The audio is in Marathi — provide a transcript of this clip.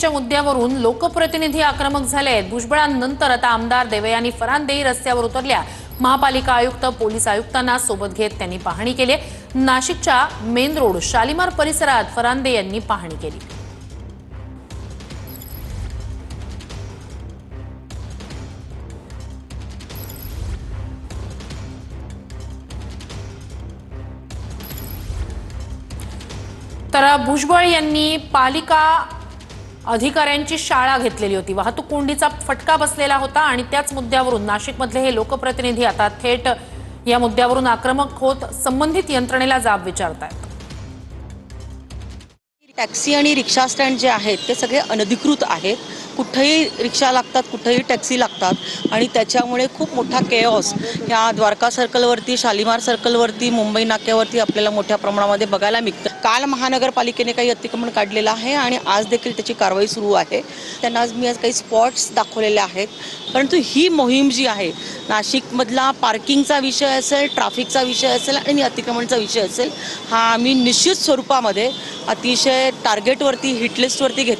अतिक्रमणाच्या मुद्द्यावरून लोकप्रतिनिधी आक्रमक झाले आहेत। भुजबळांनंतर आता आमदार देवयानी फरांदे रस्त्यावर उतरल्या। महापालिका आयुक्त, पोलीस आयुक्तांना सोबत घेत त्यांनी पाहणी केली। नाशिकच्या मेन रोड शालिमार परिसरात फरांदे यांनी पाहणी केली। तर भुजबळ यांनी पालिका अधिकाऱ्यांची शाळा घेतलेली होती। वाहतूक कोंडीचा फटका बसलेला होता आणि त्याच मुद्द्यावरून नाशिकमधले हे लोकप्रतिनिधी आता थेट या मुद्द्यावरून आक्रमक होत संबंधित यंत्रणेला जाब विचारतायत। टॅक्सी आणि रिक्षा स्टँड जे आहेत ते सगळे अनधिकृत आहेत। कुठेही रिक्षा लागतात, कुठेही टॅक्सी लागतात आणि त्याच्यामुळे खूप मोठा केओस ह्या द्वारका सर्कलवरती, शालिमार सर्कलवरती, मुंबई नाक्यावरती आपल्याला मोठ्या प्रमाणामध्ये बघायला मिळतं। काल महानगरपालिकेने काही अतिक्रमण काढलेलं आहे आणि आज देखील त्याची कारवाई सुरू आहे। त्यांना आज मी काही स्पॉट्स दाखवलेले आहेत। परंतु ही मोहीम जी आहे, नाशिकमधला पार्किंगचा विषय असेल, ट्रॅफिकचा विषय असेल आणि अतिक्रमणचा विषय असेल, हा आम्ही निश्चित स्वरूपामध्ये अतिशय टार्गेटवरती, हिटलिस्टवरती घेतो।